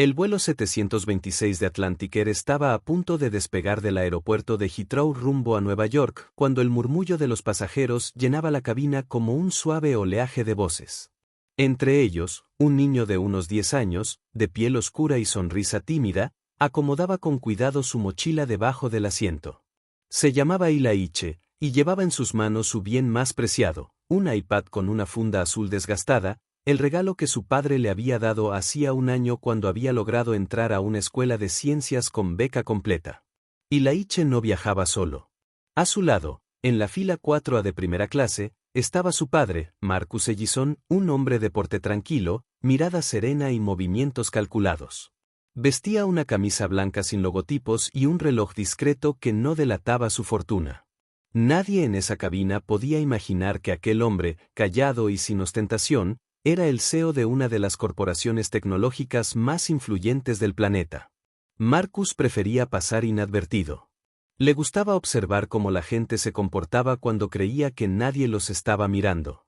El vuelo 726 de Atlantic Air estaba a punto de despegar del aeropuerto de Heathrow rumbo a Nueva York, cuando el murmullo de los pasajeros llenaba la cabina como un suave oleaje de voces. Entre ellos, un niño de unos 10 años, de piel oscura y sonrisa tímida, acomodaba con cuidado su mochila debajo del asiento. Se llamaba Ilaiche, y llevaba en sus manos su bien más preciado, un iPad con una funda azul desgastada, el regalo que su padre le había dado hacía un año cuando había logrado entrar a una escuela de ciencias con beca completa. Ilaiche no viajaba solo. A su lado, en la fila 4A de primera clase, estaba su padre, Marcus Ellison, un hombre de porte tranquilo, mirada serena y movimientos calculados. Vestía una camisa blanca sin logotipos y un reloj discreto que no delataba su fortuna. Nadie en esa cabina podía imaginar que aquel hombre, callado y sin ostentación, era el CEO de una de las corporaciones tecnológicas más influyentes del planeta. Marcus prefería pasar inadvertido. Le gustaba observar cómo la gente se comportaba cuando creía que nadie los estaba mirando.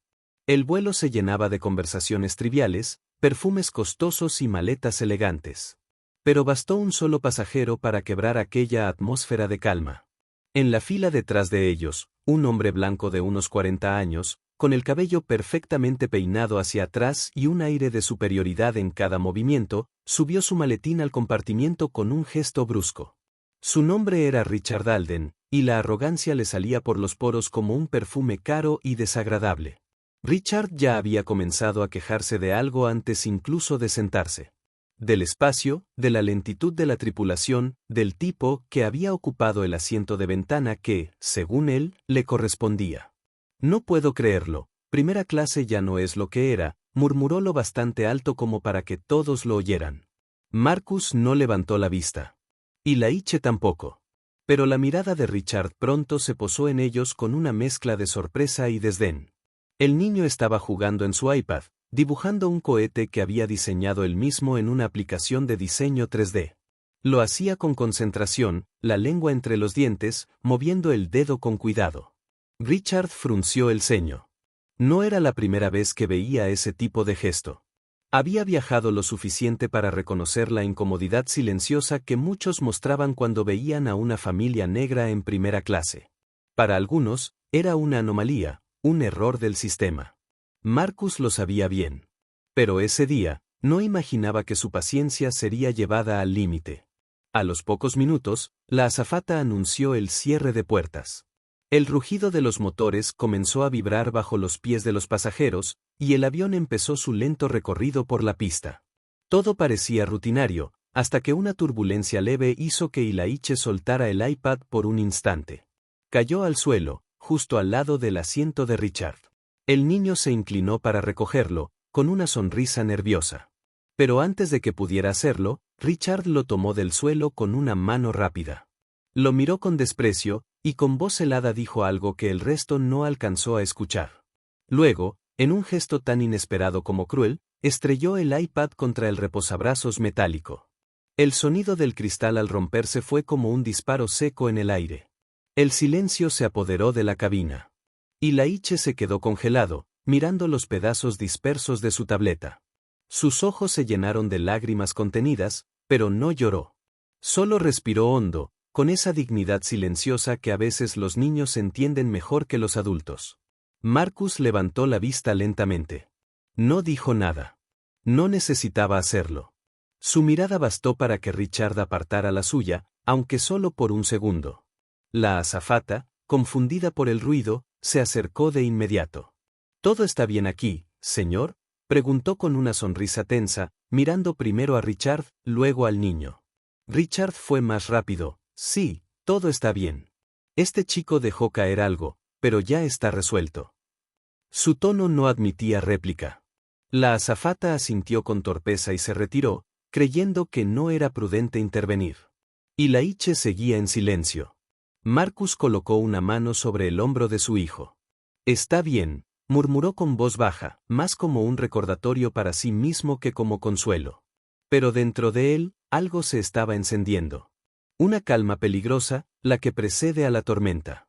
El vuelo se llenaba de conversaciones triviales, perfumes costosos y maletas elegantes. Pero bastó un solo pasajero para quebrar aquella atmósfera de calma. En la fila detrás de ellos, un hombre blanco de unos 40 años, con el cabello perfectamente peinado hacia atrás y un aire de superioridad en cada movimiento, subió su maletín al compartimiento con un gesto brusco. Su nombre era Richard Alden, y la arrogancia le salía por los poros como un perfume caro y desagradable. Richard ya había comenzado a quejarse de algo antes incluso de sentarse. Del espacio, de la lentitud de la tripulación, del tipo que había ocupado el asiento de ventana que, según él, le correspondía. No puedo creerlo, primera clase ya no es lo que era, murmuró lo bastante alto como para que todos lo oyeran. Marcus no levantó la vista. Ilaiche tampoco. Pero la mirada de Richard pronto se posó en ellos con una mezcla de sorpresa y desdén. El niño estaba jugando en su iPad, dibujando un cohete que había diseñado él mismo en una aplicación de diseño 3D. Lo hacía con concentración, la lengua entre los dientes, moviendo el dedo con cuidado. Richard frunció el ceño. No era la primera vez que veía ese tipo de gesto. Había viajado lo suficiente para reconocer la incomodidad silenciosa que muchos mostraban cuando veían a una familia negra en primera clase. Para algunos, era una anomalía, un error del sistema. Marcus lo sabía bien. Pero ese día, no imaginaba que su paciencia sería llevada al límite. A los pocos minutos, la azafata anunció el cierre de puertas. El rugido de los motores comenzó a vibrar bajo los pies de los pasajeros, y el avión empezó su lento recorrido por la pista. Todo parecía rutinario, hasta que una turbulencia leve hizo que Ilaiche soltara el iPad por un instante. Cayó al suelo, justo al lado del asiento de Richard. El niño se inclinó para recogerlo, con una sonrisa nerviosa. Pero antes de que pudiera hacerlo, Richard lo tomó del suelo con una mano rápida. Lo miró con desprecio, y con voz helada dijo algo que el resto no alcanzó a escuchar. Luego, en un gesto tan inesperado como cruel, estrelló el iPad contra el reposabrazos metálico. El sonido del cristal al romperse fue como un disparo seco en el aire. El silencio se apoderó de la cabina. Ilaiche se quedó congelado, mirando los pedazos dispersos de su tableta. Sus ojos se llenaron de lágrimas contenidas, pero no lloró. Solo respiró hondo, con esa dignidad silenciosa que a veces los niños entienden mejor que los adultos. Marcus levantó la vista lentamente. No dijo nada. No necesitaba hacerlo. Su mirada bastó para que Richard apartara la suya, aunque solo por un segundo. La azafata, confundida por el ruido, se acercó de inmediato. ¿Todo está bien aquí, señor?, preguntó con una sonrisa tensa, mirando primero a Richard, luego al niño. Richard fue más rápido. Sí, todo está bien. Este chico dejó caer algo, pero ya está resuelto. Su tono no admitía réplica. La azafata asintió con torpeza y se retiró, creyendo que no era prudente intervenir. Ilaiche seguía en silencio. Marcus colocó una mano sobre el hombro de su hijo. Está bien, murmuró con voz baja, más como un recordatorio para sí mismo que como consuelo. Pero dentro de él, algo se estaba encendiendo. Una calma peligrosa, la que precede a la tormenta.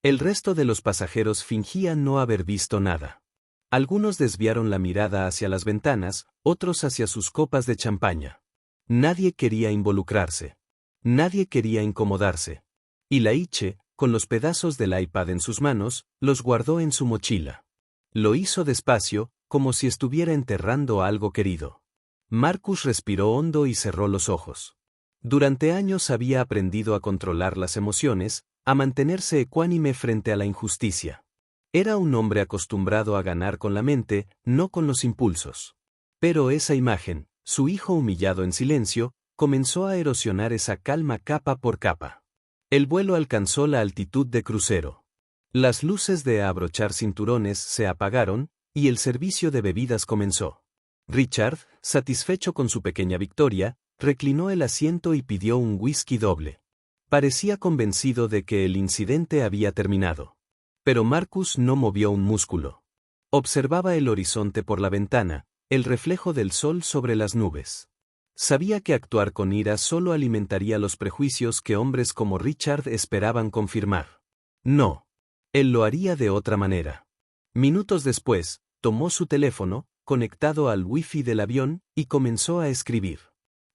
El resto de los pasajeros fingían no haber visto nada. Algunos desviaron la mirada hacia las ventanas, otros hacia sus copas de champaña. Nadie quería involucrarse. Nadie quería incomodarse. Y Laiche, con los pedazos del iPad en sus manos, los guardó en su mochila. Lo hizo despacio, como si estuviera enterrando algo querido. Marcus respiró hondo y cerró los ojos. Durante años había aprendido a controlar las emociones, a mantenerse ecuánime frente a la injusticia. Era un hombre acostumbrado a ganar con la mente, no con los impulsos. Pero esa imagen, su hijo humillado en silencio, comenzó a erosionar esa calma capa por capa. El vuelo alcanzó la altitud de crucero. Las luces de abrochar cinturones se apagaron, y el servicio de bebidas comenzó. Richard, satisfecho con su pequeña victoria, reclinó el asiento y pidió un whisky doble. Parecía convencido de que el incidente había terminado. Pero Marcus no movió un músculo. Observaba el horizonte por la ventana, el reflejo del sol sobre las nubes. Sabía que actuar con ira solo alimentaría los prejuicios que hombres como Richard esperaban confirmar. No. Él lo haría de otra manera. Minutos después, tomó su teléfono, conectado al wifi del avión, y comenzó a escribir.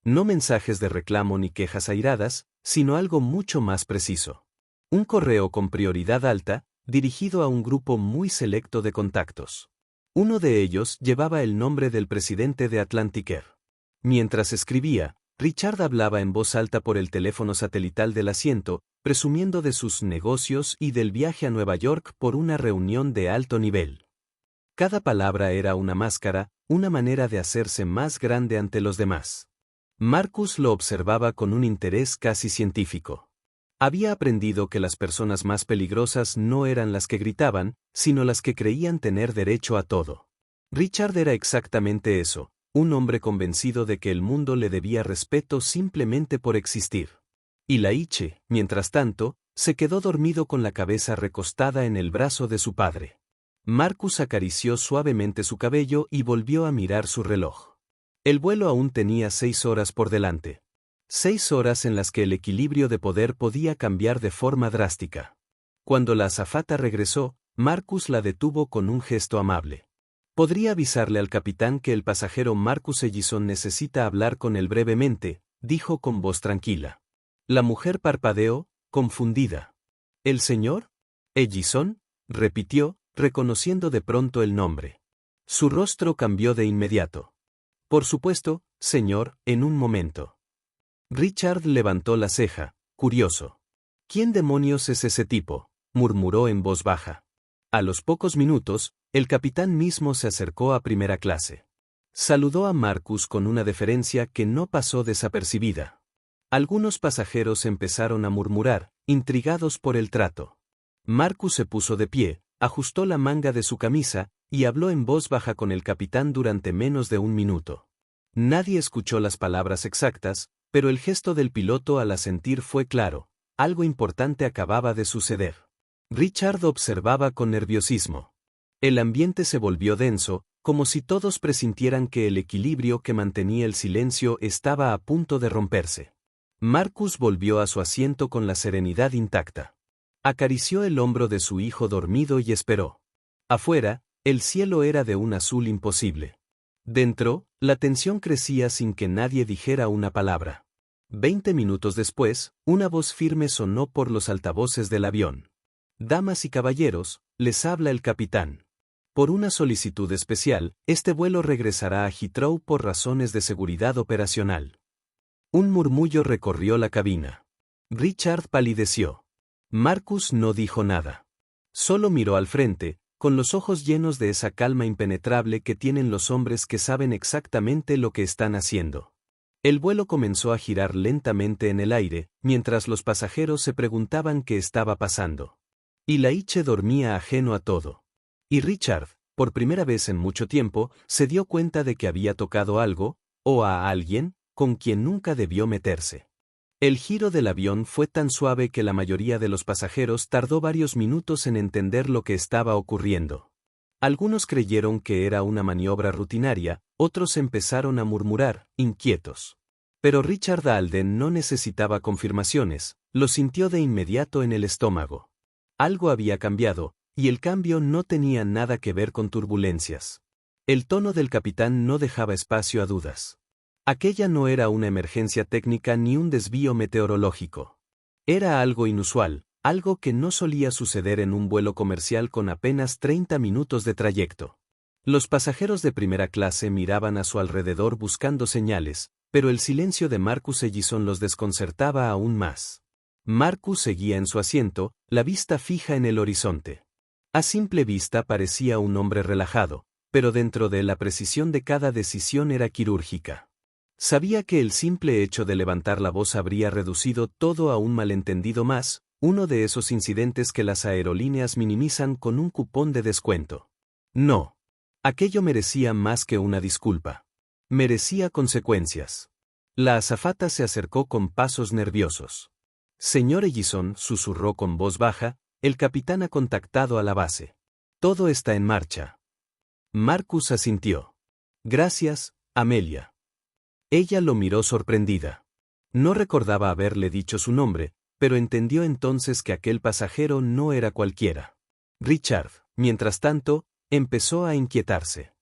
No mensajes de reclamo ni quejas airadas, sino algo mucho más preciso. Un correo con prioridad alta, dirigido a un grupo muy selecto de contactos. Uno de ellos llevaba el nombre del presidente de Atlanticair. Mientras escribía, Richard hablaba en voz alta por el teléfono satelital del asiento, presumiendo de sus negocios y del viaje a Nueva York por una reunión de alto nivel. Cada palabra era una máscara, una manera de hacerse más grande ante los demás. Marcus lo observaba con un interés casi científico. Había aprendido que las personas más peligrosas no eran las que gritaban, sino las que creían tener derecho a todo. Richard era exactamente eso, un hombre convencido de que el mundo le debía respeto simplemente por existir. Y Laiche, mientras tanto, se quedó dormido con la cabeza recostada en el brazo de su padre. Marcus acarició suavemente su cabello y volvió a mirar su reloj. El vuelo aún tenía 6 horas por delante. 6 horas en las que el equilibrio de poder podía cambiar de forma drástica. Cuando la azafata regresó, Marcus la detuvo con un gesto amable. ¿Podría avisarle al capitán que el pasajero Marcus Ellison necesita hablar con él brevemente?, dijo con voz tranquila. La mujer parpadeó, confundida. ¿El señor? ¿Ellison?, repitió, reconociendo de pronto el nombre. Su rostro cambió de inmediato. Por supuesto, señor, en un momento. Richard levantó la ceja, curioso. ¿Quién demonios es ese tipo?, murmuró en voz baja. A los pocos minutos, el capitán mismo se acercó a primera clase. Saludó a Marcus con una deferencia que no pasó desapercibida. Algunos pasajeros empezaron a murmurar, intrigados por el trato. Marcus se puso de pie, ajustó la manga de su camisa, y habló en voz baja con el capitán durante menos de un minuto. Nadie escuchó las palabras exactas, pero el gesto del piloto al asentir fue claro, algo importante acababa de suceder. Richard observaba con nerviosismo. El ambiente se volvió denso, como si todos presintieran que el equilibrio que mantenía el silencio estaba a punto de romperse. Marcus volvió a su asiento con la serenidad intacta. Acarició el hombro de su hijo dormido y esperó. Afuera, el cielo era de un azul imposible. Dentro, la tensión crecía sin que nadie dijera una palabra. 20 minutos después, una voz firme sonó por los altavoces del avión. Damas y caballeros, les habla el capitán. Por una solicitud especial, este vuelo regresará a Heathrow por razones de seguridad operacional. Un murmullo recorrió la cabina. Richard palideció. Marcus no dijo nada. Solo miró al frente, con los ojos llenos de esa calma impenetrable que tienen los hombres que saben exactamente lo que están haciendo. El vuelo comenzó a girar lentamente en el aire, mientras los pasajeros se preguntaban qué estaba pasando. Y Laiche dormía ajeno a todo. Y Richard, por primera vez en mucho tiempo, se dio cuenta de que había tocado algo, o a alguien, con quien nunca debió meterse. El giro del avión fue tan suave que la mayoría de los pasajeros tardó varios minutos en entender lo que estaba ocurriendo. Algunos creyeron que era una maniobra rutinaria, otros empezaron a murmurar, inquietos. Pero Richard Alden no necesitaba confirmaciones, lo sintió de inmediato en el estómago. Algo había cambiado, y el cambio no tenía nada que ver con turbulencias. El tono del capitán no dejaba espacio a dudas. Aquella no era una emergencia técnica ni un desvío meteorológico. Era algo inusual, algo que no solía suceder en un vuelo comercial con apenas 30 minutos de trayecto. Los pasajeros de primera clase miraban a su alrededor buscando señales, pero el silencio de Marcus Ellison los desconcertaba aún más. Marcus seguía en su asiento, la vista fija en el horizonte. A simple vista parecía un hombre relajado, pero dentro de él la precisión de cada decisión era quirúrgica. Sabía que el simple hecho de levantar la voz habría reducido todo a un malentendido más, uno de esos incidentes que las aerolíneas minimizan con un cupón de descuento. No. Aquello merecía más que una disculpa. Merecía consecuencias. La azafata se acercó con pasos nerviosos. Señor Ellison, susurró con voz baja, el capitán ha contactado a la base. Todo está en marcha. Marcus asintió. Gracias, Amelia. Ella lo miró sorprendida. No recordaba haberle dicho su nombre, pero entendió entonces que aquel pasajero no era cualquiera. Richard, mientras tanto, empezó a inquietarse.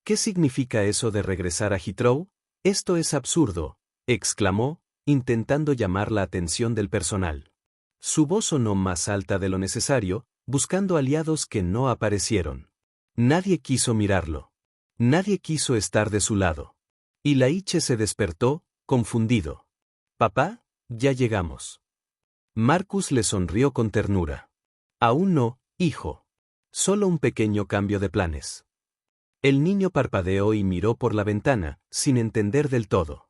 ¿Qué significa eso de regresar a Heathrow? Esto es absurdo, exclamó, intentando llamar la atención del personal. Su voz sonó más alta de lo necesario, buscando aliados que no aparecieron. Nadie quiso mirarlo. Nadie quiso estar de su lado. Y Laiche se despertó, confundido. «Papá, ya llegamos». Marcus le sonrió con ternura. «Aún no, hijo. Solo un pequeño cambio de planes». El niño parpadeó y miró por la ventana, sin entender del todo.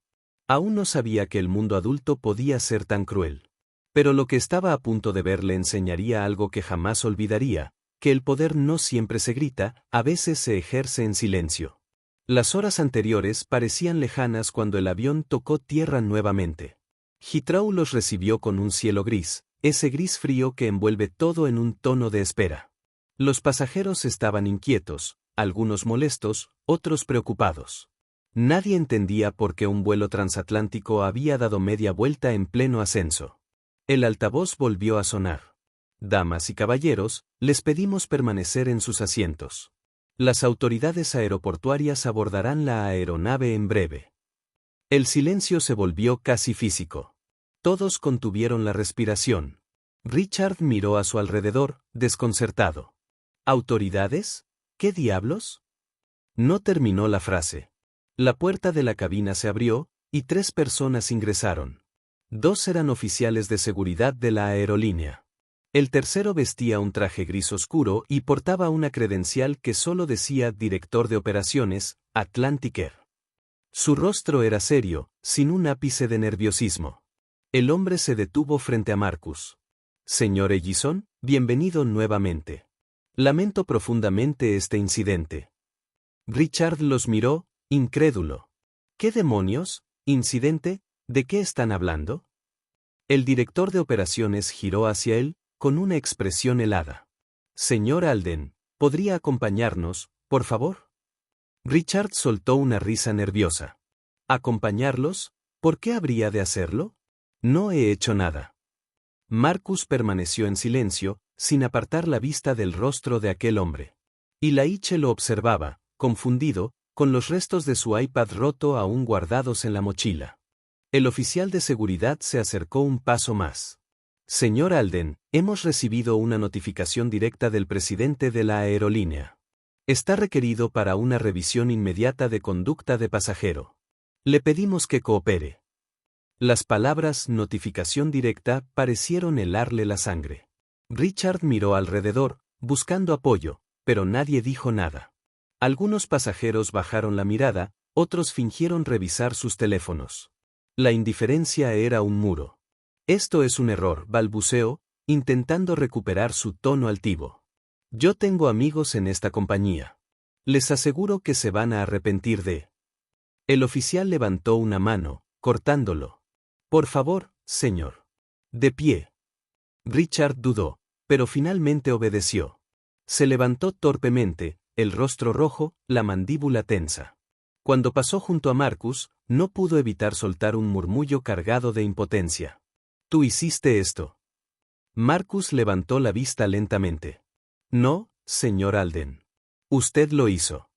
Aún no sabía que el mundo adulto podía ser tan cruel. Pero lo que estaba a punto de ver le enseñaría algo que jamás olvidaría, que el poder no siempre se grita, a veces se ejerce en silencio. Las horas anteriores parecían lejanas cuando el avión tocó tierra nuevamente. Heathrow los recibió con un cielo gris, ese gris frío que envuelve todo en un tono de espera. Los pasajeros estaban inquietos, algunos molestos, otros preocupados. Nadie entendía por qué un vuelo transatlántico había dado media vuelta en pleno ascenso. El altavoz volvió a sonar. «Damas y caballeros, les pedimos permanecer en sus asientos. Las autoridades aeroportuarias abordarán la aeronave en breve». El silencio se volvió casi físico. Todos contuvieron la respiración. Richard miró a su alrededor, desconcertado. ¿Autoridades? ¿Qué diablos? No terminó la frase. La puerta de la cabina se abrió, y 3 personas ingresaron. 2 eran oficiales de seguridad de la aerolínea. El tercero vestía un traje gris oscuro y portaba una credencial que solo decía Director de Operaciones, Atlantic Air. Su rostro era serio, sin un ápice de nerviosismo. El hombre se detuvo frente a Marcus. «Señor Ellison, bienvenido nuevamente. Lamento profundamente este incidente». Richard los miró, incrédulo. «¿Qué demonios? ¿Incidente? ¿De qué están hablando?» El director de operaciones giró hacia él, con una expresión helada. «Señor Alden, ¿podría acompañarnos, por favor?» Richard soltó una risa nerviosa. «¿Acompañarlos? ¿Por qué habría de hacerlo? No he hecho nada». Marcus permaneció en silencio, sin apartar la vista del rostro de aquel hombre. Y Laiche lo observaba, confundido, con los restos de su iPad roto aún guardados en la mochila. El oficial de seguridad se acercó un paso más. «Señor Alden, hemos recibido una notificación directa del presidente de la aerolínea. Está requerido para una revisión inmediata de conducta de pasajero. Le pedimos que coopere». Las palabras «notificación directa» parecieron helarle la sangre. Richard miró alrededor, buscando apoyo, pero nadie dijo nada. Algunos pasajeros bajaron la mirada, otros fingieron revisar sus teléfonos. La indiferencia era un muro. «Esto es un error», balbuceó, intentando recuperar su tono altivo. «Yo tengo amigos en esta compañía. Les aseguro que se van a arrepentir de». El oficial levantó una mano, cortándolo. «Por favor, señor. De pie». Richard dudó, pero finalmente obedeció. Se levantó torpemente, el rostro rojo, la mandíbula tensa. Cuando pasó junto a Marcus, no pudo evitar soltar un murmullo cargado de impotencia. «¿Tú hiciste esto?» Marcus levantó la vista lentamente. «No, señor Alden. Usted lo hizo».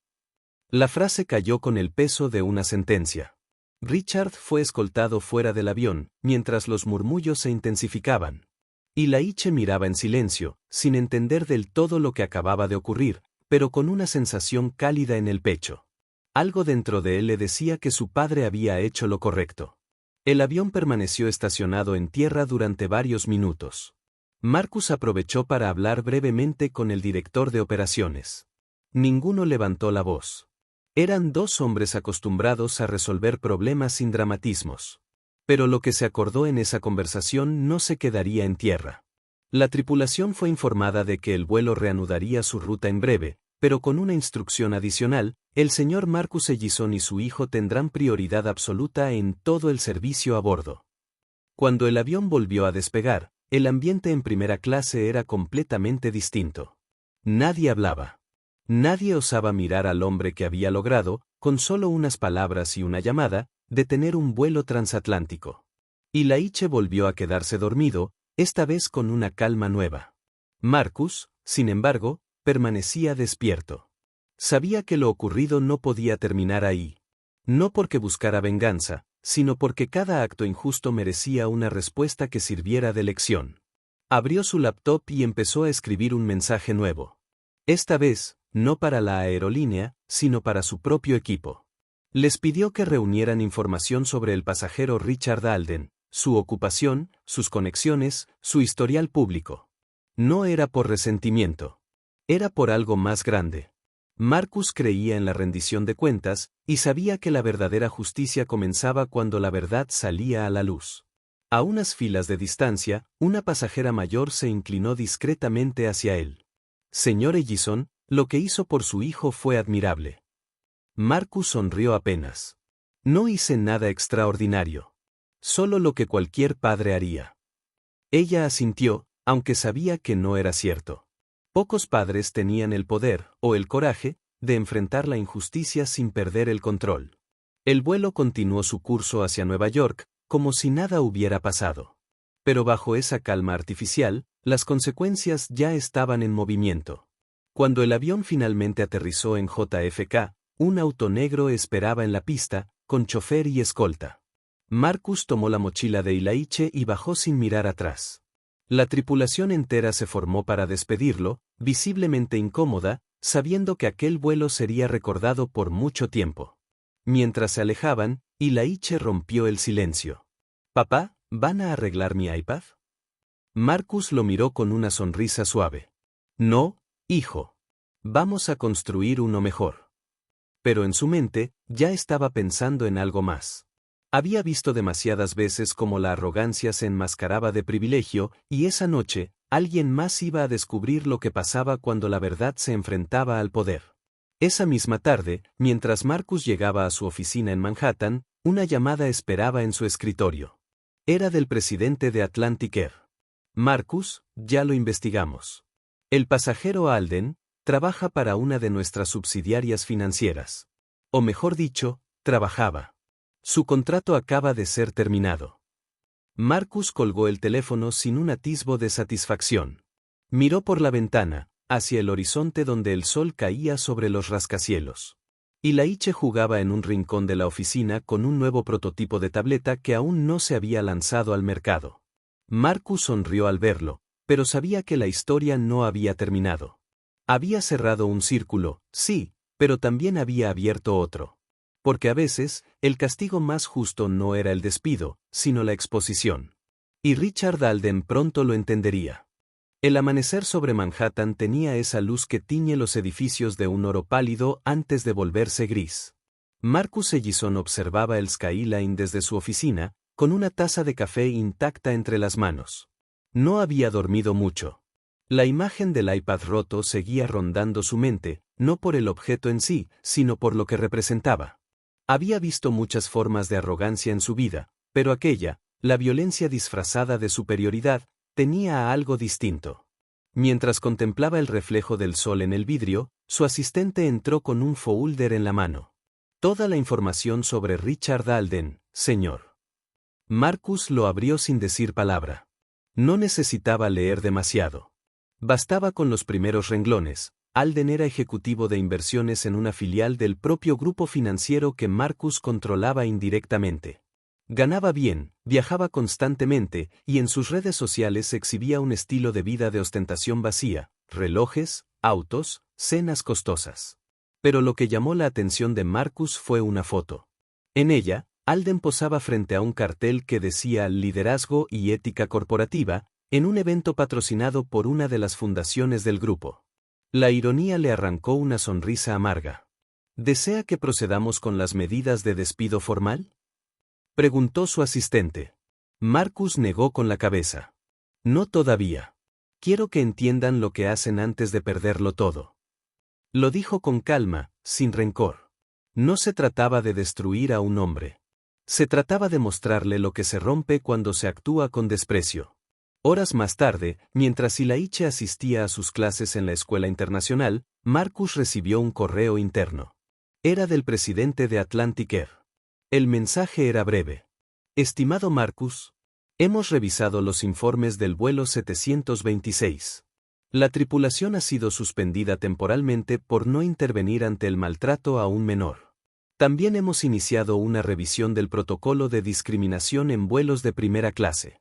La frase cayó con el peso de una sentencia. Richard fue escoltado fuera del avión, mientras los murmullos se intensificaban. Y Laiche miraba en silencio, sin entender del todo lo que acababa de ocurrir, pero con una sensación cálida en el pecho. Algo dentro de él le decía que su padre había hecho lo correcto. El avión permaneció estacionado en tierra durante varios minutos. Marcus aprovechó para hablar brevemente con el director de operaciones. Ninguno levantó la voz. Eran dos hombres acostumbrados a resolver problemas sin dramatismos. Pero lo que se acordó en esa conversación no se quedaría en tierra. La tripulación fue informada de que el vuelo reanudaría su ruta en breve, pero con una instrucción adicional: el señor Marcus Ellison y su hijo tendrán prioridad absoluta en todo el servicio a bordo. Cuando el avión volvió a despegar, el ambiente en primera clase era completamente distinto. Nadie hablaba. Nadie osaba mirar al hombre que había logrado, con solo unas palabras y una llamada, detener un vuelo transatlántico. Y Laiche volvió a quedarse dormido, esta vez con una calma nueva. Marcus, sin embargo, permanecía despierto. Sabía que lo ocurrido no podía terminar ahí. No porque buscara venganza, sino porque cada acto injusto merecía una respuesta que sirviera de lección. Abrió su laptop y empezó a escribir un mensaje nuevo. Esta vez, no para la aerolínea, sino para su propio equipo. Les pidió que reunieran información sobre el pasajero Richard Alden, su ocupación, sus conexiones, su historial público. No era por resentimiento. Era por algo más grande. Marcus creía en la rendición de cuentas, y sabía que la verdadera justicia comenzaba cuando la verdad salía a la luz. A unas filas de distancia, una pasajera mayor se inclinó discretamente hacia él. Señor Ellison, lo que hizo por su hijo fue admirable. Marcus sonrió apenas. No hice nada extraordinario. Solo lo que cualquier padre haría. Ella asintió, aunque sabía que no era cierto. Pocos padres tenían el poder, o el coraje, de enfrentar la injusticia sin perder el control. El vuelo continuó su curso hacia Nueva York, como si nada hubiera pasado. Pero bajo esa calma artificial, las consecuencias ya estaban en movimiento. Cuando el avión finalmente aterrizó en JFK, un auto negro esperaba en la pista, con chofer y escolta. Marcus tomó la mochila de Laiche y bajó sin mirar atrás. La tripulación entera se formó para despedirlo, visiblemente incómoda, sabiendo que aquel vuelo sería recordado por mucho tiempo. Mientras se alejaban, Laiche rompió el silencio. «Papá, ¿van a arreglar mi iPad?» Marcus lo miró con una sonrisa suave. «No, hijo. Vamos a construir uno mejor». Pero en su mente, ya estaba pensando en algo más. Había visto demasiadas veces cómo la arrogancia se enmascaraba de privilegio, y esa noche, alguien más iba a descubrir lo que pasaba cuando la verdad se enfrentaba al poder. Esa misma tarde, mientras Marcus llegaba a su oficina en Manhattan, una llamada esperaba en su escritorio. Era del presidente de Atlantic Air. «Marcus, ya lo investigamos. El pasajero Alden trabaja para una de nuestras subsidiarias financieras. O mejor dicho, trabajaba. Su contrato acaba de ser terminado». Marcus colgó el teléfono sin un atisbo de satisfacción. Miró por la ventana, hacia el horizonte donde el sol caía sobre los rascacielos. Laiche jugaba en un rincón de la oficina con un nuevo prototipo de tableta que aún no se había lanzado al mercado. Marcus sonrió al verlo, pero sabía que la historia no había terminado. Había cerrado un círculo, sí, pero también había abierto otro. Porque a veces, el castigo más justo no era el despido, sino la exposición. Y Richard Alden pronto lo entendería. El amanecer sobre Manhattan tenía esa luz que tiñe los edificios de un oro pálido antes de volverse gris. Marcus Ellison observaba el skyline desde su oficina, con una taza de café intacta entre las manos. No había dormido mucho. La imagen del iPad roto seguía rondando su mente, no por el objeto en sí, sino por lo que representaba. Había visto muchas formas de arrogancia en su vida, pero aquella, la violencia disfrazada de superioridad, tenía algo distinto. Mientras contemplaba el reflejo del sol en el vidrio, su asistente entró con un folder en la mano. «Toda la información sobre Richard Alden, señor». Marcus lo abrió sin decir palabra. No necesitaba leer demasiado. Bastaba con los primeros renglones. Alden era ejecutivo de inversiones en una filial del propio grupo financiero que Marcus controlaba indirectamente. Ganaba bien, viajaba constantemente, y en sus redes sociales exhibía un estilo de vida de ostentación vacía, relojes, autos, cenas costosas. Pero lo que llamó la atención de Marcus fue una foto. En ella, Alden posaba frente a un cartel que decía Liderazgo y Ética Corporativa, en un evento patrocinado por una de las fundaciones del grupo. La ironía le arrancó una sonrisa amarga. ¿Desea que procedamos con las medidas de despido formal?, preguntó su asistente. Marcus negó con la cabeza. No todavía. Quiero que entiendan lo que hacen antes de perderlo todo. Lo dijo con calma, sin rencor. No se trataba de destruir a un hombre. Se trataba de mostrarle lo que se rompe cuando se actúa con desprecio. Horas más tarde, mientras Ilaiche asistía a sus clases en la escuela internacional, Marcus recibió un correo interno. Era del presidente de Atlantic Air. El mensaje era breve. Estimado Marcus, hemos revisado los informes del vuelo 726. La tripulación ha sido suspendida temporalmente por no intervenir ante el maltrato a un menor. También hemos iniciado una revisión del protocolo de discriminación en vuelos de primera clase.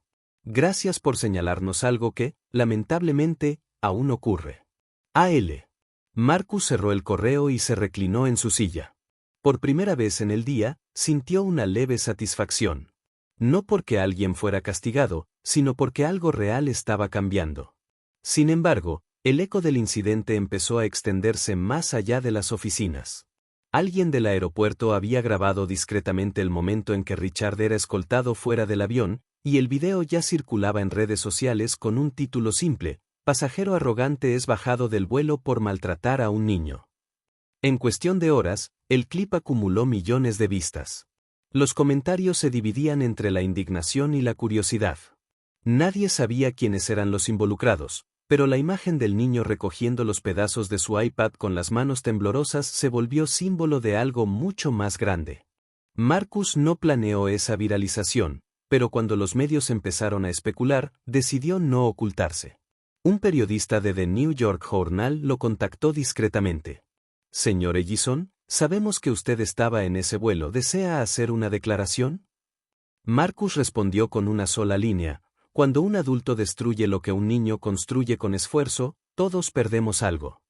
Gracias por señalarnos algo que, lamentablemente, aún ocurre. A.L. Marcus cerró el correo y se reclinó en su silla. Por primera vez en el día, sintió una leve satisfacción. No porque alguien fuera castigado, sino porque algo real estaba cambiando. Sin embargo, el eco del incidente empezó a extenderse más allá de las oficinas. Alguien del aeropuerto había grabado discretamente el momento en que Richard era escoltado fuera del avión, y el video ya circulaba en redes sociales con un título simple: pasajero arrogante es bajado del vuelo por maltratar a un niño. En cuestión de horas, el clip acumuló millones de vistas. Los comentarios se dividían entre la indignación y la curiosidad. Nadie sabía quiénes eran los involucrados, pero la imagen del niño recogiendo los pedazos de su iPad con las manos temblorosas se volvió símbolo de algo mucho más grande. Marcus no planeó esa viralización, pero cuando los medios empezaron a especular, decidió no ocultarse. Un periodista de The New York Journal lo contactó discretamente. Señor Ellison, sabemos que usted estaba en ese vuelo. ¿Desea hacer una declaración? Marcus respondió con una sola línea: cuando un adulto destruye lo que un niño construye con esfuerzo, todos perdemos algo.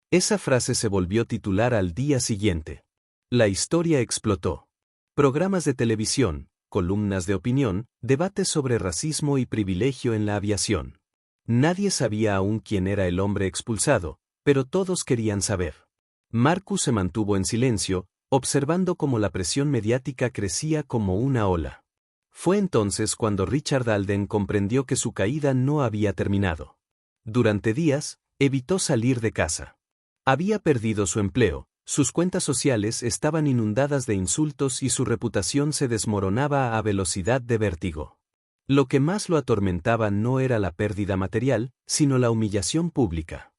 Esa frase se volvió titular al día siguiente. La historia explotó. Programas de televisión, columnas de opinión, debates sobre racismo y privilegio en la aviación. Nadie sabía aún quién era el hombre expulsado, pero todos querían saber. Marcus se mantuvo en silencio, observando cómo la presión mediática crecía como una ola. Fue entonces cuando Richard Alden comprendió que su caída no había terminado. Durante días, evitó salir de casa. Había perdido su empleo, sus cuentas sociales estaban inundadas de insultos y su reputación se desmoronaba a velocidad de vértigo. Lo que más lo atormentaba no era la pérdida material, sino la humillación pública.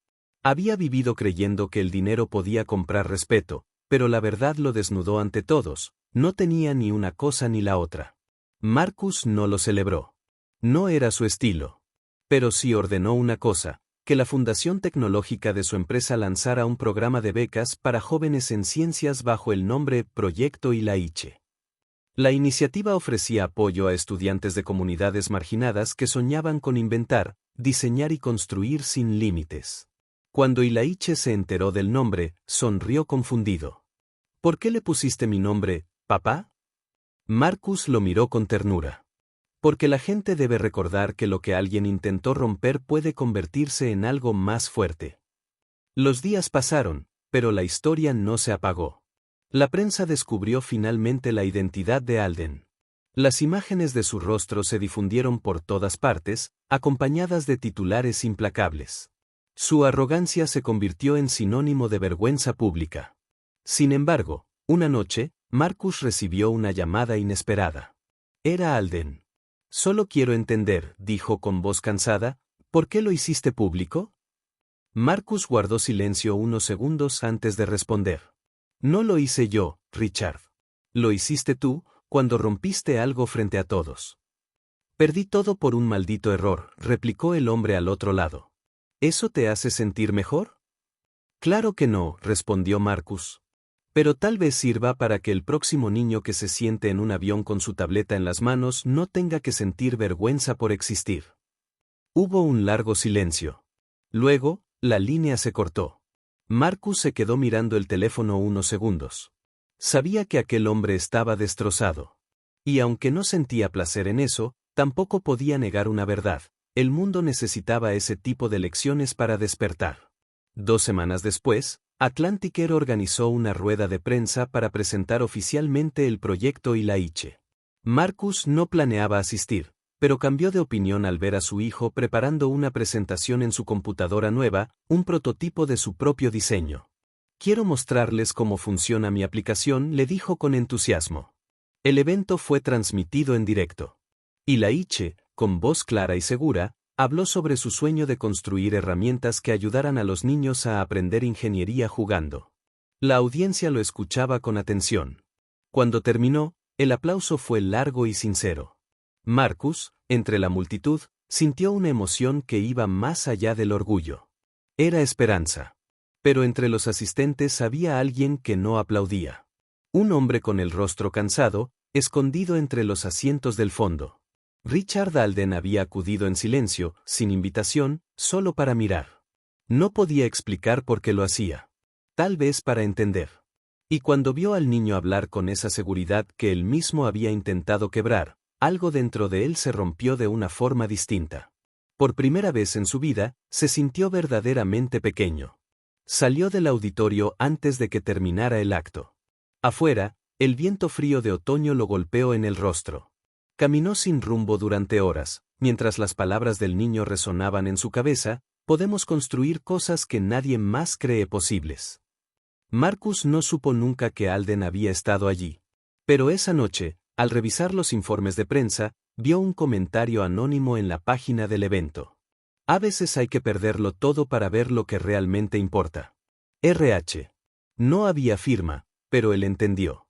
Había vivido creyendo que el dinero podía comprar respeto, pero la verdad lo desnudó ante todos: no tenía ni una cosa ni la otra. Marcus no lo celebró. No era su estilo. Pero sí ordenó una cosa: que la fundación tecnológica de su empresa lanzara un programa de becas para jóvenes en ciencias bajo el nombre Proyecto Ilaiche. La iniciativa ofrecía apoyo a estudiantes de comunidades marginadas que soñaban con inventar, diseñar y construir sin límites. Cuando Ilaiche se enteró del nombre, sonrió confundido. ¿Por qué le pusiste mi nombre, papá? Marcus lo miró con ternura. Porque la gente debe recordar que lo que alguien intentó romper puede convertirse en algo más fuerte. Los días pasaron, pero la historia no se apagó. La prensa descubrió finalmente la identidad de Alden. Las imágenes de su rostro se difundieron por todas partes, acompañadas de titulares implacables. Su arrogancia se convirtió en sinónimo de vergüenza pública. Sin embargo, una noche, Marcus recibió una llamada inesperada. Era Alden. Solo quiero entender, dijo con voz cansada, ¿por qué lo hiciste público? Marcus guardó silencio unos segundos antes de responder. No lo hice yo, Richard. Lo hiciste tú, cuando rompiste algo frente a todos. Perdí todo por un maldito error, replicó el hombre al otro lado. ¿Eso te hace sentir mejor? Claro que no, respondió Marcus. Pero tal vez sirva para que el próximo niño que se siente en un avión con su tableta en las manos no tenga que sentir vergüenza por existir. Hubo un largo silencio. Luego, la línea se cortó. Marcus se quedó mirando el teléfono unos segundos. Sabía que aquel hombre estaba destrozado. Y aunque no sentía placer en eso, tampoco podía negar una verdad: el mundo necesitaba ese tipo de lecciones para despertar. 2 semanas después, Atlantic Air organizó una rueda de prensa para presentar oficialmente el proyecto Ilaiche. Marcus no planeaba asistir, pero cambió de opinión al ver a su hijo preparando una presentación en su computadora nueva, un prototipo de su propio diseño. «Quiero mostrarles cómo funciona mi aplicación», le dijo con entusiasmo. El evento fue transmitido en directo. Ilaiche, con voz clara y segura, habló sobre su sueño de construir herramientas que ayudaran a los niños a aprender ingeniería jugando. La audiencia lo escuchaba con atención. Cuando terminó, el aplauso fue largo y sincero. Marcus, entre la multitud, sintió una emoción que iba más allá del orgullo. Era esperanza. Pero entre los asistentes había alguien que no aplaudía. Un hombre con el rostro cansado, escondido entre los asientos del fondo. Richard Alden había acudido en silencio, sin invitación, solo para mirar. No podía explicar por qué lo hacía. Tal vez para entender. Y cuando vio al niño hablar con esa seguridad que él mismo había intentado quebrar, algo dentro de él se rompió de una forma distinta. Por primera vez en su vida, se sintió verdaderamente pequeño. Salió del auditorio antes de que terminara el acto. Afuera, el viento frío de otoño lo golpeó en el rostro. Caminó sin rumbo durante horas, mientras las palabras del niño resonaban en su cabeza: podemos construir cosas que nadie más cree posibles. Marcus no supo nunca que Alden había estado allí. Pero esa noche, al revisar los informes de prensa, vio un comentario anónimo en la página del evento. A veces hay que perderlo todo para ver lo que realmente importa. RH. No había firma, pero él entendió.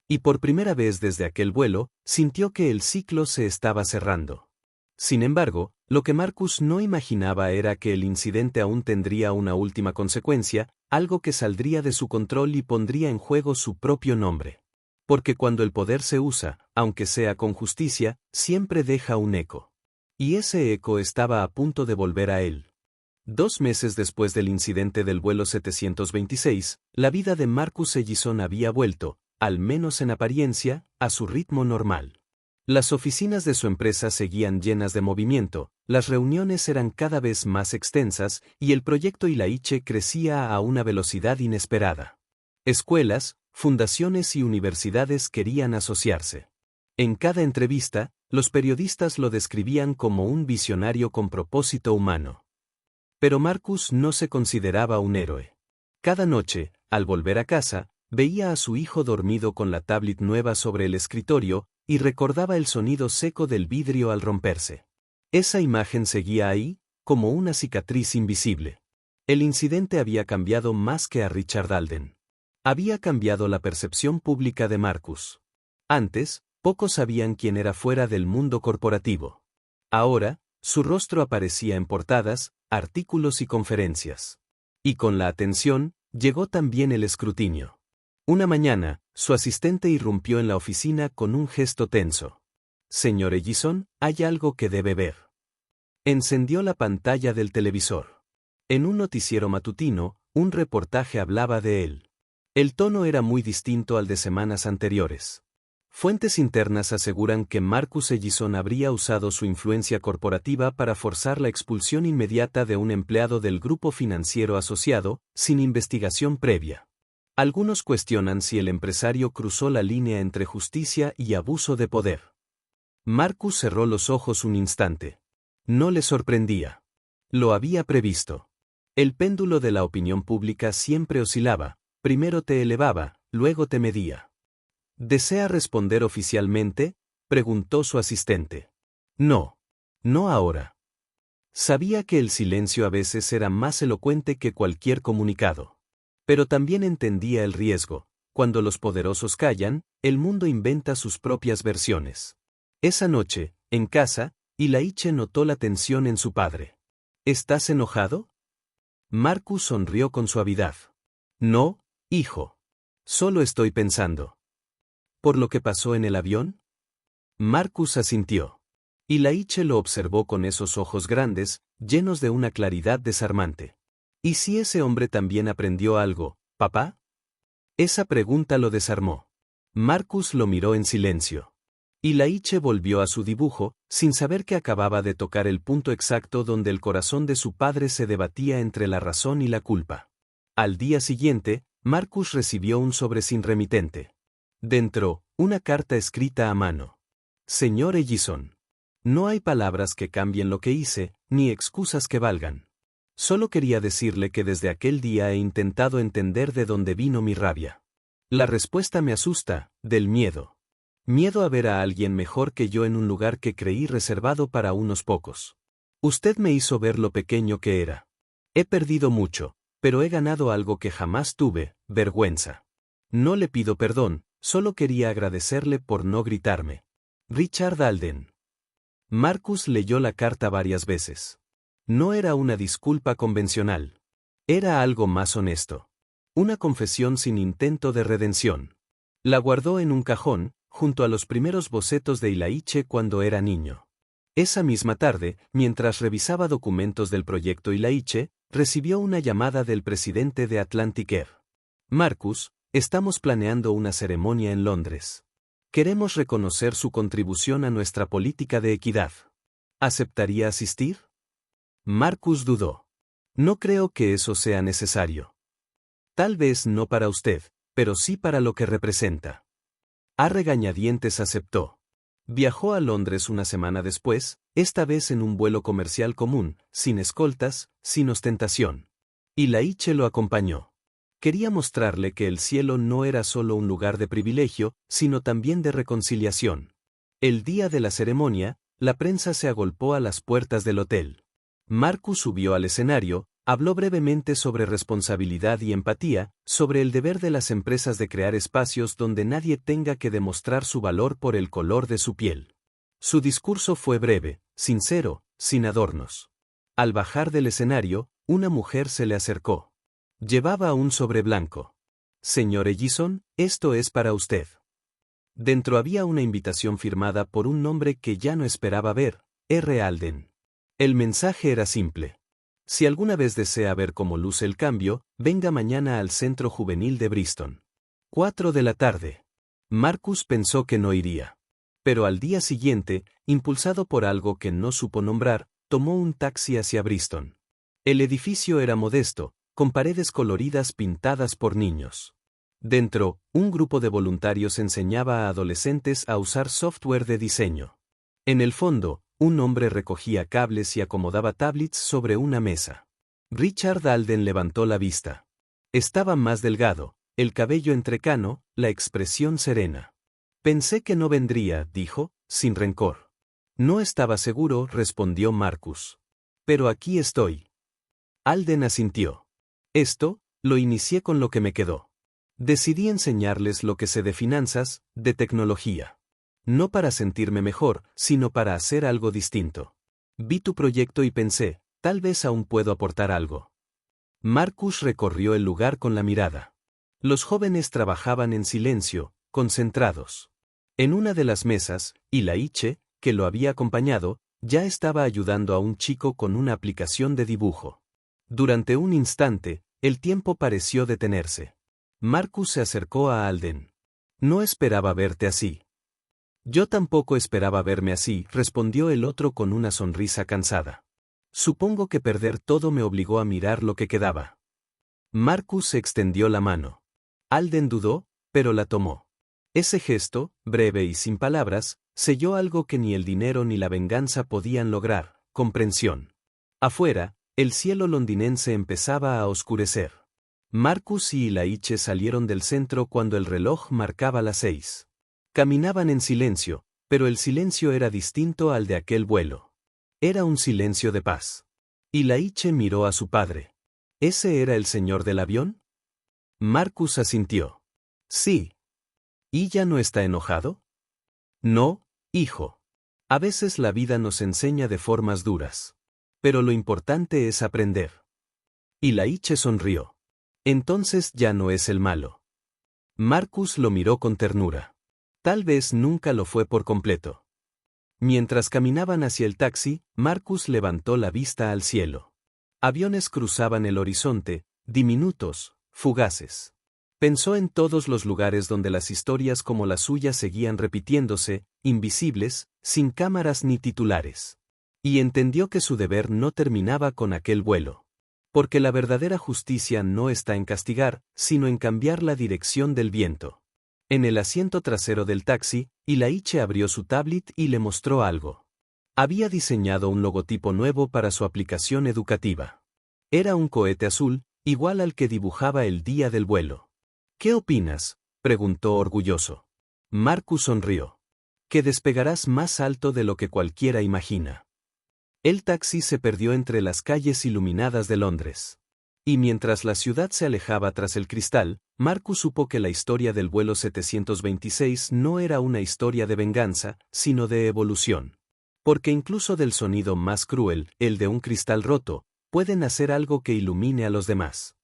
Y por primera vez desde aquel vuelo, sintió que el ciclo se estaba cerrando. Sin embargo, lo que Marcus no imaginaba era que el incidente aún tendría una última consecuencia, algo que saldría de su control y pondría en juego su propio nombre. Porque cuando el poder se usa, aunque sea con justicia, siempre deja un eco. Y ese eco estaba a punto de volver a él. 2 meses después del incidente del vuelo 726, la vida de Marcus Ellison había vuelto, al menos en apariencia, a su ritmo normal. Las oficinas de su empresa seguían llenas de movimiento, las reuniones eran cada vez más extensas y el proyecto Ilaiche crecía a una velocidad inesperada. Escuelas, fundaciones y universidades querían asociarse. En cada entrevista, los periodistas lo describían como un visionario con propósito humano. Pero Marcus no se consideraba un héroe. Cada noche, al volver a casa, veía a su hijo dormido con la tablet nueva sobre el escritorio, y recordaba el sonido seco del vidrio al romperse. Esa imagen seguía ahí, como una cicatriz invisible. El incidente había cambiado más que a Richard Alden. Había cambiado la percepción pública de Marcus. Antes, pocos sabían quién era fuera del mundo corporativo. Ahora, su rostro aparecía en portadas, artículos y conferencias. Y con la atención, llegó también el escrutinio. Una mañana, su asistente irrumpió en la oficina con un gesto tenso. «Señor Ellison, hay algo que debe ver». Encendió la pantalla del televisor. En un noticiero matutino, un reportaje hablaba de él. El tono era muy distinto al de semanas anteriores. Fuentes internas aseguran que Marcus Ellison habría usado su influencia corporativa para forzar la expulsión inmediata de un empleado del grupo financiero asociado, sin investigación previa. Algunos cuestionan si el empresario cruzó la línea entre justicia y abuso de poder. Marcus cerró los ojos un instante. No le sorprendía. Lo había previsto. El péndulo de la opinión pública siempre oscilaba: primero te elevaba, luego te medía. ¿Desea responder oficialmente?, preguntó su asistente. No. No ahora. Sabía que el silencio a veces era más elocuente que cualquier comunicado. Pero también entendía el riesgo: cuando los poderosos callan, el mundo inventa sus propias versiones. Esa noche, en casa, Ilaiche notó la tensión en su padre. ¿Estás enojado?, Marcus sonrió con suavidad. No, hijo. Solo estoy pensando. ¿Por lo que pasó en el avión? Marcus asintió. Y Laiche lo observó con esos ojos grandes, llenos de una claridad desarmante. ¿Y si ese hombre también aprendió algo, papá? Esa pregunta lo desarmó. Marcus lo miró en silencio. Y Laiche volvió a su dibujo, sin saber que acababa de tocar el punto exacto donde el corazón de su padre se debatía entre la razón y la culpa. Al día siguiente, Marcus recibió un sobre sin remitente. Dentro, una carta escrita a mano. Señor Ellison. No hay palabras que cambien lo que hice, ni excusas que valgan. Solo quería decirle que desde aquel día he intentado entender de dónde vino mi rabia. La respuesta me asusta, del miedo. Miedo a ver a alguien mejor que yo en un lugar que creí reservado para unos pocos. Usted me hizo ver lo pequeño que era. He perdido mucho, pero he ganado algo que jamás tuve, vergüenza. No le pido perdón, solo quería agradecerle por no gritarme. Richard Alden. Marcus leyó la carta varias veces. No era una disculpa convencional. Era algo más honesto. Una confesión sin intento de redención. La guardó en un cajón, junto a los primeros bocetos de Ilaiche cuando era niño. Esa misma tarde, mientras revisaba documentos del proyecto Ilaiche, recibió una llamada del presidente de Atlantic Air. Marcus, estamos planeando una ceremonia en Londres. Queremos reconocer su contribución a nuestra política de equidad. ¿Aceptaría asistir? Marcus dudó. No creo que eso sea necesario. Tal vez no para usted, pero sí para lo que representa. A regañadientes aceptó. Viajó a Londres una semana después, esta vez en un vuelo comercial común, sin escoltas, sin ostentación. Y Laiche lo acompañó. Quería mostrarle que el cielo no era solo un lugar de privilegio, sino también de reconciliación. El día de la ceremonia, la prensa se agolpó a las puertas del hotel. Marcus subió al escenario, habló brevemente sobre responsabilidad y empatía, sobre el deber de las empresas de crear espacios donde nadie tenga que demostrar su valor por el color de su piel. Su discurso fue breve, sincero, sin adornos. Al bajar del escenario, una mujer se le acercó. Llevaba un sobre blanco. Señor Ellison, esto es para usted. Dentro había una invitación firmada por un nombre que ya no esperaba ver, R. Alden. El mensaje era simple. Si alguna vez desea ver cómo luce el cambio, venga mañana al Centro Juvenil de Bristol. 4 de la tarde. Marcus pensó que no iría. Pero al día siguiente, impulsado por algo que no supo nombrar, tomó un taxi hacia Bristol. El edificio era modesto, con paredes coloridas pintadas por niños. Dentro, un grupo de voluntarios enseñaba a adolescentes a usar software de diseño. En el fondo, un hombre recogía cables y acomodaba tablets sobre una mesa. Richard Alden levantó la vista. Estaba más delgado, el cabello entrecano, la expresión serena. Pensé que no vendría, dijo, sin rencor. No estaba seguro, respondió Marcus. Pero aquí estoy. Alden asintió. Esto, lo inicié con lo que me quedó. Decidí enseñarles lo que sé de finanzas, de tecnología. No para sentirme mejor, sino para hacer algo distinto. Vi tu proyecto y pensé, tal vez aún puedo aportar algo. Marcus recorrió el lugar con la mirada. Los jóvenes trabajaban en silencio, concentrados. En una de las mesas, Ilaiche, que lo había acompañado, ya estaba ayudando a un chico con una aplicación de dibujo. Durante un instante, el tiempo pareció detenerse. Marcus se acercó a Alden. No esperaba verte así. Yo tampoco esperaba verme así, respondió el otro con una sonrisa cansada. Supongo que perder todo me obligó a mirar lo que quedaba. Marcus extendió la mano. Alden dudó, pero la tomó. Ese gesto, breve y sin palabras, selló algo que ni el dinero ni la venganza podían lograr, comprensión. Afuera, el cielo londinense empezaba a oscurecer. Marcus y Ilaiche salieron del centro cuando el reloj marcaba las 6. Caminaban en silencio, pero el silencio era distinto al de aquel vuelo. Era un silencio de paz. Ilaiche miró a su padre. ¿Ese era el señor del avión? Marcus asintió. Sí. ¿Y ya no está enojado? No, hijo. A veces la vida nos enseña de formas duras. Pero lo importante es aprender. Y Laiche sonrió. Entonces ya no es el malo. Marcus lo miró con ternura. Tal vez nunca lo fue por completo. Mientras caminaban hacia el taxi, Marcus levantó la vista al cielo. Aviones cruzaban el horizonte, diminutos, fugaces. Pensó en todos los lugares donde las historias como la suya seguían repitiéndose, invisibles, sin cámaras ni titulares. Y entendió que su deber no terminaba con aquel vuelo. Porque la verdadera justicia no está en castigar, sino en cambiar la dirección del viento. En el asiento trasero del taxi, Laiche abrió su tablet y le mostró algo. Había diseñado un logotipo nuevo para su aplicación educativa. Era un cohete azul, igual al que dibujaba el día del vuelo. ¿Qué opinas?, preguntó orgulloso. Marcus sonrió. Que despegarás más alto de lo que cualquiera imagina. El taxi se perdió entre las calles iluminadas de Londres. Y mientras la ciudad se alejaba tras el cristal, Marcus supo que la historia del vuelo 726 no era una historia de venganza, sino de evolución. Porque incluso del sonido más cruel, el de un cristal roto, puede nacer algo que ilumine a los demás.